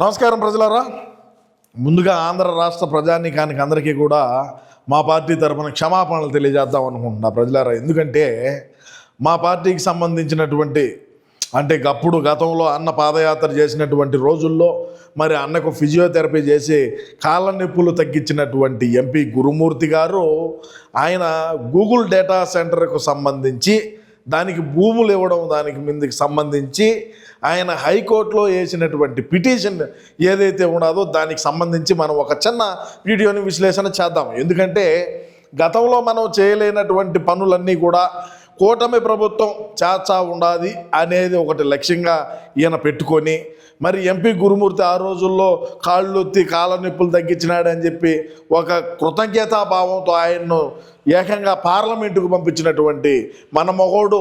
నమస్కారం ప్రజలారా. ముందుగా ఆంధ్ర రాష్ట్ర ప్రజానీకానికి అందరికీ కూడా మా పార్టీ తరఫున క్షమాపణలు తెలియజేద్దాం అనుకుంటున్నా ప్రజలారా. ఎందుకంటే మా పార్టీకి సంబంధించినటువంటి గతంలో అన్న పాదయాత్ర చేసినటువంటి రోజుల్లో మరి అన్నకు ఫిజియోథెరపీ చేసి కాళ్ళ నొప్పులు తగ్గించినటువంటి ఎంపీ గురుమూర్తి గారు ఆయన గూగుల్ డేటా సెంటర్కు సంబంధించి దానికి భూములు ఇవ్వడం దానికి మీదకి సంబంధించి ఆయన హైకోర్టులో వేసినటువంటి పిటిషన్ ఏదైతే ఉన్నదో దానికి సంబంధించి మనం ఒక చిన్న వీడియోని విశ్లేషణ చేద్దాం. ఎందుకంటే గతంలో మనం చేయలేనటువంటి పనులన్నీ కూడా కూటమి ప్రభుత్వం చేస్తా ఉండాలి అనేది ఒకటి లక్ష్యంగా ఈయన పెట్టుకొని మరి ఎంపీ గురుమూర్తి ఆ రోజుల్లో కాళ్ళొత్తి కాళ్ళ నొప్పులు తగ్గించినాడని చెప్పి ఒక కృతజ్ఞతాభావంతో ఆయన్ను ఏకంగా పార్లమెంటుకు పంపించినటువంటి మన మొగోడు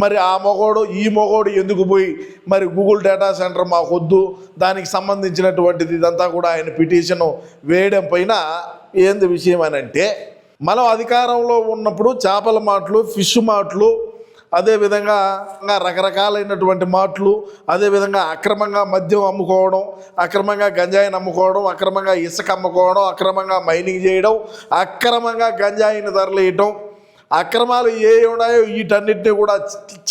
మరి ఆ మొగోడు ఈ మొగోడు ఎందుకు పోయి మరి గూగుల్ డేటా సెంటర్ మాకు వద్దు దానికి సంబంధించినటువంటిది ఇదంతా కూడా ఆయన పిటిషను వేయడం పైన ఏంది విషయం అని అంటే, మనం అధికారంలో ఉన్నప్పుడు చేపల మాటలు, ఫిష్ మాటలు, అదేవిధంగా రకరకాలైనటువంటి మాటలు, అదేవిధంగా అక్రమంగా మద్యం అమ్ముకోవడం, అక్రమంగా గంజాయిని అమ్ముకోవడం, అక్రమంగా ఇసుక అమ్ముకోవడం, అక్రమంగా మైనింగ్ చేయడం, అక్రమంగా గంజాయిని తరలియటం, అక్రమాలు ఏ ఉన్నాయో వీటన్నిటిని కూడా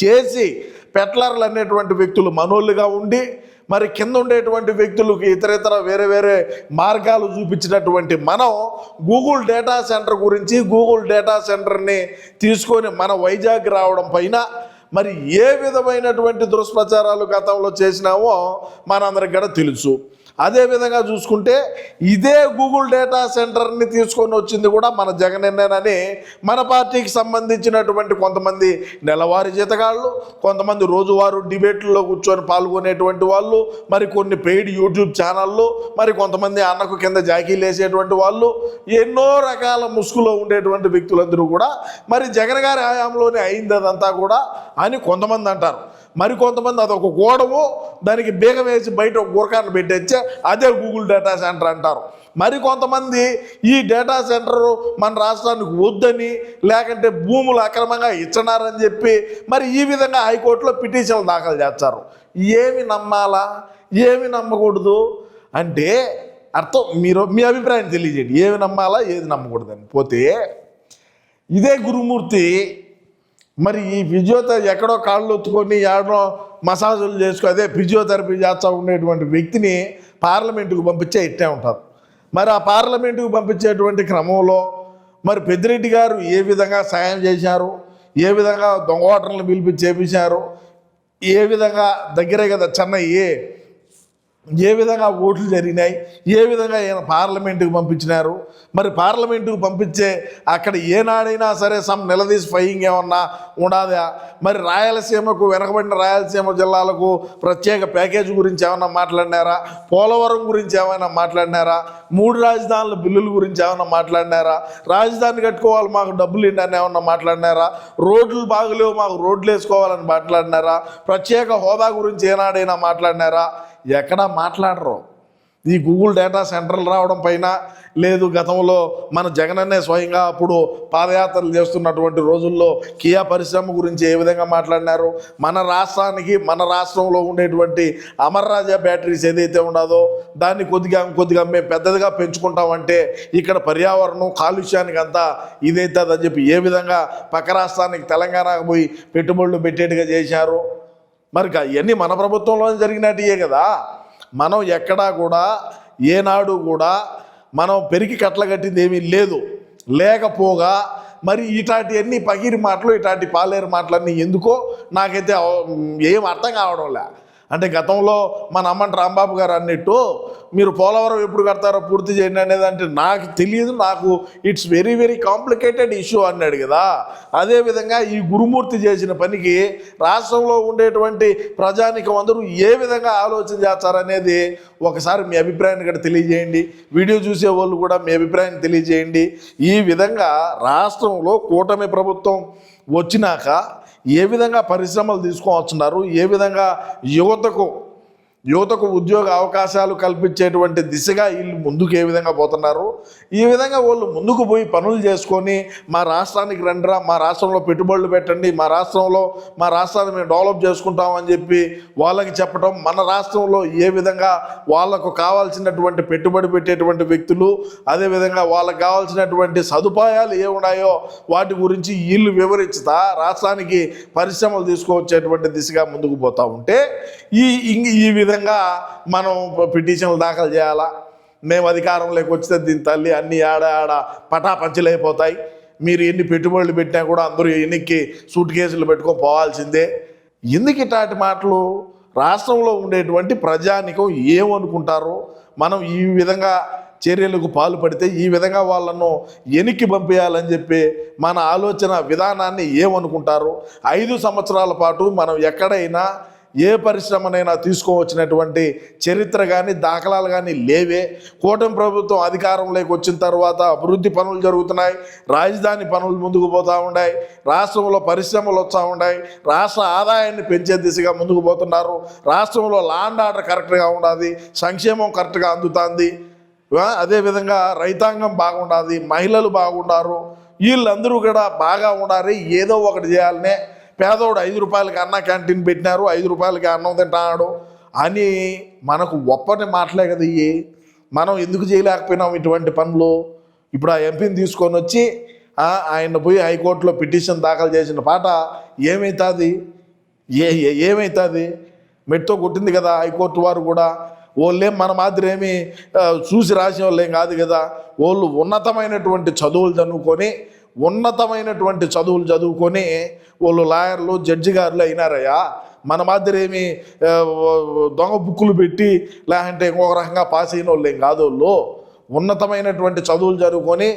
చేసి పెట్లర్లు అనేటువంటి వ్యక్తులు మనోళ్ళుగా ఉండి మరి కింద ఉండేటువంటి వ్యక్తులకు ఇతర వేరే మార్గాలు చూపించినటువంటి మనం గూగుల్ డేటా సెంటర్ గురించి గూగుల్ డేటా సెంటర్ని తీసుకొని మన వైజాగ్ రావడం పైన మరి ఏ విధమైనటువంటి దుష్ప్రచారాలు గతంలో చేసినామో మనందరికి కూడా తెలుసు. అదేవిధంగా చూసుకుంటే ఇదే గూగుల్ డేటా సెంటర్ని తీసుకొని వచ్చింది కూడా మన జగనన్నేనని మన పార్టీకి సంబంధించినటువంటి కొంతమంది నెలవారీ జీతగాళ్ళు, కొంతమంది రోజువారు డిబేట్లలో కూర్చొని పాల్గొనేటువంటి వాళ్ళు, మరి కొన్ని పెయిడ్ యూట్యూబ్ ఛానళ్ళు, మరి కొంతమంది అన్నకు కింద జాకీలు వేసేటువంటి వాళ్ళు, ఎన్నో రకాల ముసుగులో ఉండేటువంటి వ్యక్తులందరూ కూడా మరి జగన్ గారి హయాంలోనే అయింది అదంతా కూడా అని కొంతమంది అంటారు. మరి కొంతమంది అదొక గోడవు, దానికి బీగం వేసి బయట ఒక గురకాన్ని పెట్టేచ్చే అదే గూగుల్ డేటా సెంటర్ అంటారు. మరి కొంతమంది ఈ డేటా సెంటరు మన రాష్ట్రానికి వద్దని, లేకంటే భూములు అక్రమంగా ఇచ్చినారని చెప్పి మరి ఈ విధంగా హైకోర్టులో పిటిషన్లు దాఖలు చేస్తారు. ఏమి నమ్మాలా, ఏమి నమ్మకూడదు అంటే అర్థం మీ అభిప్రాయం తెలియజేయండి. ఏమి నమ్మాలా, ఏది నమ్మకూడదని. పోతే ఇదే గురుమూర్తి మరి ఈ ఫిజియోథెరపీ ఎక్కడో కాళ్ళు ఒత్తుకొని ఎక్కడో మసాజులు చేసుకుని అదే ఫిజియోథెరపీ చేస్తూ ఉండేటువంటి వ్యక్తిని పార్లమెంటుకు పంపించే ఇట్టే ఉంటారు. మరి ఆ పార్లమెంటుకు పంపించేటువంటి క్రమంలో మరి పెద్దిరెడ్డి గారు ఏ విధంగా సాయం చేశారు, ఏ విధంగా దొంగ ఓటర్లను పిలిపించి చేపించారు, ఏ విధంగా దగ్గరే కదా చెన్నై ఏ విధంగా ఓట్లు జరిగినాయి, ఏ విధంగా ఈయన పార్లమెంటుకు పంపించినారు, మరి పార్లమెంటుకు పంపించే అక్కడ ఏనాడైనా సరే నిలదీసి ఫైయింగ్ ఏమన్నా ఉండదా, మరి రాయలసీమకు వెనకబడిన రాయలసీమ జిల్లాలకు ప్రత్యేక ప్యాకేజీ గురించి ఏమన్నా మాట్లాడినారా, పోలవరం గురించి ఏమైనా మాట్లాడినారా, 3 రాజధానుల బిల్లుల గురించి ఏమైనా మాట్లాడినారా, రాజధాని కట్టుకోవాలి మాకు డబ్బులు ఏంటని ఏమన్నా మాట్లాడినారా, రోడ్లు బాగలేవు మాకు రోడ్లు వేసుకోవాలని మాట్లాడినారా, ప్రత్యేక హోదా గురించి ఏనాడైనా మాట్లాడినారా? ఎక్కడా మాట్లాడరు. ఈ గూగుల్ డేటా సెంటర్లు రావడం పైన లేదు, గతంలో మన జగనన్నే స్వయంగా అప్పుడు పాదయాత్రలు చేస్తున్నటువంటి రోజుల్లో కియా పరిశ్రమ గురించి ఏ విధంగా మాట్లాడినారు, మన రాష్ట్రంలో ఉండేటువంటి అమర్ రాజా బ్యాటరీస్ ఏదైతే ఉండదో దాన్ని కొద్దిగా మేము పెద్దదిగా పెంచుకుంటామంటే ఇక్కడ పర్యావరణం కాలుష్యానికి అంతా ఇదైతుందని చెప్పి ఏ విధంగా పక్క రాష్ట్రానికి తెలంగాణకు పోయి పెట్టుబడులు పెట్టేట్టుగా చేశారు. మరి ఇవన్నీ మన ప్రభుత్వంలోనే జరిగినట్టే కదా. మనం ఎక్కడా కూడా ఏనాడు కూడా మనం పెరిగి కట్టగట్టింది ఏమీ లేదు. లేకపోగా మరి ఇటాంటివన్నీ పగిరి మాటలు, ఇటాంటి పాలేరు మాటలన్నీ ఎందుకో నాకైతే ఏం అర్థం కావడంలే. అంటే గతంలో మన అమ్మంటి రాంబాబు గారు అన్నట్టు మీరు పోలవరం ఎప్పుడు కడతారో పూర్తి చేయండి అనేది అంటే నాకు తెలియదు, నాకు ఇట్స్ వెరీ కాంప్లికేటెడ్ ఇష్యూ అన్నాడు కదా. అదేవిధంగా ఈ గురుమూర్తి చేసిన పనికి రాష్ట్రంలో ఉండేటువంటి ప్రజానికం అందరూ ఏ విధంగా ఆలోచన చేస్తారనేది ఒకసారి మీ అభిప్రాయాన్ని కూడా తెలియజేయండి. వీడియో చూసే వాళ్ళు కూడా మీ అభిప్రాయాన్ని తెలియజేయండి. ఈ విధంగా రాష్ట్రంలో కూటమి ప్రభుత్వం వచ్చినాక ఏ విధంగా పరిశ్రమలు తీసుకొని వస్తున్నారు, ఏ విధంగా యువతకు ఉద్యోగ అవకాశాలు కల్పించేటువంటి దిశగా వీళ్ళు ముందుకు ఏ విధంగా పోతున్నారు, ఈ విధంగా వాళ్ళు ముందుకు పోయి పనులు చేసుకొని మా రాష్ట్రానికి రండిరా, మా రాష్ట్రంలో పెట్టుబడులు పెట్టండి, మా రాష్ట్రాన్ని మేము డెవలప్ చేసుకుంటామని చెప్పి వాళ్ళకి చెప్పడం, మన రాష్ట్రంలో ఏ విధంగా వాళ్ళకు కావాల్సినటువంటి పెట్టుబడి పెట్టేటువంటి వ్యక్తులు, అదేవిధంగా వాళ్ళకు కావాల్సినటువంటి సదుపాయాలు ఏమున్నాయో వాటి గురించి వీళ్ళు వివరించుతా రాష్ట్రానికి పరిశ్రమలు తీసుకువచ్చేటువంటి దిశగా ముందుకు పోతూ ఉంటే ఈ విధంగా మనం పిటిషన్లు దాఖలు చేయాలా, మేము అధికారంలోకి వచ్చితే దీని తల్లి అన్ని ఆడ పటాపంచలైపోతాయి, మీరు ఎన్ని పెట్టుబడులు పెట్టినా కూడా అందరూ ఎన్నికి సూట్ కేసులు పెట్టుకొని పోవాల్సిందే. ఎందుకు ఇట్లాంటి మాటలు? రాష్ట్రంలో ఉండేటువంటి ప్రజానికం ఏమనుకుంటారో, మనం ఈ విధంగా చర్యలకు పాల్పడితే ఈ విధంగా వాళ్ళను ఎనికి పంపేయాలని చెప్పి మన ఆలోచన విధానాన్ని ఏమనుకుంటారు? 5 సంవత్సరాల పాటు మనం ఎక్కడైనా ఏ పరిశ్రమనైనా తీసుకోవచ్చినటువంటి చరిత్ర కానీ దాఖలాలు కానీ లేవే. కూటమి ప్రభుత్వం అధికారంలోకి వచ్చిన తర్వాత అభివృద్ధి పనులు జరుగుతున్నాయి, రాజధాని పనులు ముందుకు పోతూ ఉన్నాయి, రాష్ట్రంలో పరిశ్రమలు వస్తూ ఉన్నాయి, రాష్ట్ర ఆదాయాన్ని పెంచే దిశగా ముందుకు పోతున్నారు, రాష్ట్రంలో లా అండ్ ఆర్డర్ కరెక్ట్గా ఉండాలి, సంక్షేమం కరెక్ట్గా అందుతుంది, అదేవిధంగా రైతాంగం బాగుండాలి, మహిళలు బాగుండారు, వీళ్ళందరూ కూడా బాగా ఉండాలి, ఏదో ఒకటి చేయాలనే. పేదోడు 5 రూపాయలకి అన్న క్యాంటీన్ పెట్టినారు, 5 రూపాయలకి అన్నం తింటాడు అని మనకు ఒప్పని మాటలే కదా ఇవి. మనం ఎందుకు చేయలేకపోయినాం ఇటువంటి పనులు? ఇప్పుడు ఆ ఎంపీని తీసుకొని వచ్చి ఆయన పోయి హైకోర్టులో పిటిషన్ దాఖలు చేసిన పాట ఏమవుతుంది? ఏమవుతుంది? మెట్తో కొట్టింది కదా హైకోర్టు వారు కూడా. వాళ్ళేం మన మాదిరి ఏమి చూసి రాసే వాళ్ళు ఏం కాదు కదా. వాళ్ళు ఉన్నతమైనటువంటి చదువులు చదువుకొని వాళ్ళు లాయర్లు, జడ్జి గారులు అయినారయ్యా. మన మాదిరి ఏమి దొంగ బుక్కులు పెట్టి లేదంటే ఇంకొక రకంగా పాస్ అయిన వాళ్ళు ఏం కాదు. వాళ్ళు ఉన్నతమైనటువంటి చదువులు చదువుకొని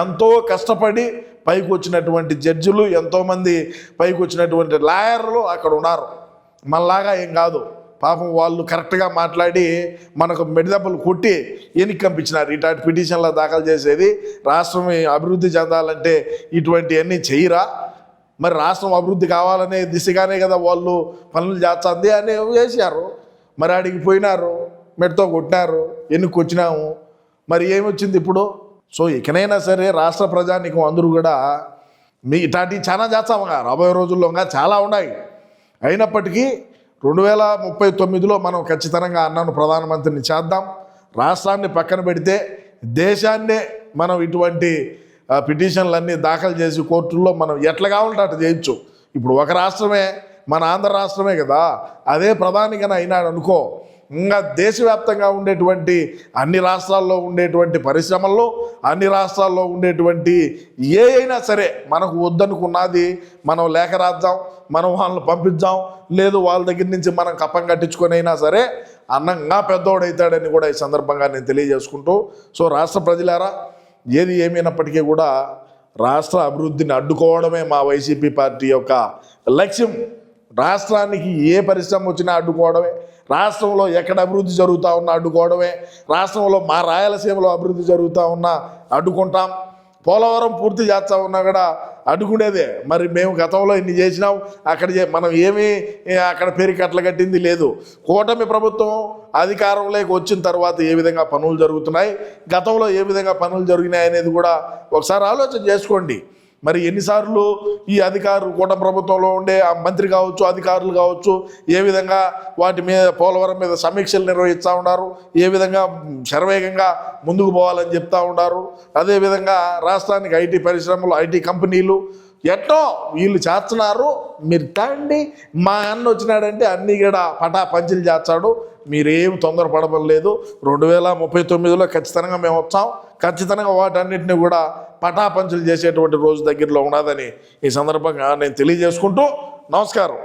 ఎంతో కష్టపడి పైకి వచ్చినటువంటి జడ్జిలు, ఎంతోమంది పైకి వచ్చినటువంటి లాయర్లు అక్కడ ఉన్నారు. మనలాగా ఏం కాదు. పాపం వాళ్ళు కరెక్ట్గా మాట్లాడి మనకు మెడిదెబ్బలు కొట్టి ఎనికి పంపించినారు. ఇట్లాంటి పిటిషన్లు దాఖలు చేసేది రాష్ట్రం అభివృద్ధి చెందాలంటే ఇటువంటివన్నీ చేయరా? మరి రాష్ట్రం అభివృద్ధి కావాలనే దిశగానే కదా వాళ్ళు పనులు చేస్తుంది అని చేశారు. మరి ఆడికి పోయినారు, మెడతో కొట్టినారు, ఎన్నికి వచ్చినాము, మరి ఏమొచ్చింది ఇప్పుడు? సో ఇకనైనా సరే రాష్ట్ర ప్రజానికం అందరూ కూడా ఇట్లాంటివి చాలా చేస్తాము. రాబోయే రోజుల్లో చాలా ఉన్నాయి. అయినప్పటికీ 2039లో మనం ఖచ్చితంగా అన్నను ప్రధానమంత్రిని చేద్దాం. రాష్ట్రాన్ని పక్కన పెడితే దేశాన్నే మనం ఇటువంటి పిటిషన్లన్నీ దాఖలు చేసి కోర్టుల్లో మనం ఎట్లా కావాలంటే అట్లా చేయొచ్చు. ఇప్పుడు ఒక రాష్ట్రమే, మన ఆంధ్ర రాష్ట్రమే కదా, అదే ప్రధానిగా అయినాడు అనుకో, ఇంకా దేశవ్యాప్తంగా ఉండేటువంటి అన్ని రాష్ట్రాల్లో ఉండేటువంటి పరిశ్రమల్లో, అన్ని రాష్ట్రాల్లో ఉండేటువంటి ఏ అయినా సరే మనకు వద్దనుకున్నది మనం లేఖ రాద్దాం, మనం వాళ్ళని పంపిద్దాం, లేదు వాళ్ళ దగ్గర నుంచి మనం కప్పం కట్టించుకొని అయినా సరే అన్నంగా పెద్దోడవుతాడని కూడా ఈ సందర్భంగా నేను తెలియజేసుకుంటూ, సో రాష్ట్ర ప్రజలారా, ఏది ఏమైనప్పటికీ కూడా రాష్ట్ర అభివృద్ధిని అడ్డుకోవడమే మా వైసీపీ పార్టీ యొక్క లక్ష్యం. రాష్ట్రానికి ఏ పరిశ్రమ వచ్చినా అడ్డుకోవడమే, రాష్ట్రంలో ఎక్కడ అభివృద్ధి జరుగుతూ ఉన్నా అడ్డుకోవడమే, రాష్ట్రంలో మా రాయలసీమలో అభివృద్ధి జరుగుతూ ఉన్నా అడ్డుకుంటాం, పోలవరం పూర్తి చేస్తా ఉన్నా కూడా అడ్డుకునేదే. మరి మేము గతంలో ఇన్ని చేసినాం, మనం ఏమీ అక్కడ పేరుకి అట్లా కట్టింది లేదు. కూటమి ప్రభుత్వం అధికారంలోకి వచ్చిన తర్వాత ఏ విధంగా పనులు జరుగుతున్నాయి, గతంలో ఏ విధంగా పనులు జరిగినాయి అనేది కూడా ఒకసారి ఆలోచన చేసుకోండి. మరి ఎన్నిసార్లు ఈ అధికారులు కూటమి ప్రభుత్వంలో ఉండే మంత్రి కావచ్చు, అధికారులు కావచ్చు, ఏ విధంగా వాటి మీద పోలవరం మీద సమీక్షలు నిర్వహిస్తూ ఉన్నారు, ఏ విధంగా శరవేగంగా ముందుకు పోవాలని చెప్తూ ఉన్నారు. అదేవిధంగా రాష్ట్రానికి ఐటీ పరిశ్రమలు, ఐటీ కంపెనీలు ఎట్టో వీళ్ళు చేస్తున్నారు. మీరు తండి మా అన్న వచ్చినాడంటే అన్నీ కూడా పటా పంచులు చేస్తాడు, మీరేం తొందరపడలేదు. 2039లో ఖచ్చితంగా మేము వచ్చాం. ఖచ్చితంగా వాటన్నిటిని కూడా పటాపంచులు చేసేటువంటి రోజు దగ్గరలో ఉన్నదని ఈ సందర్భంగా నేను తెలియజేసుకుంటూ నమస్కారం.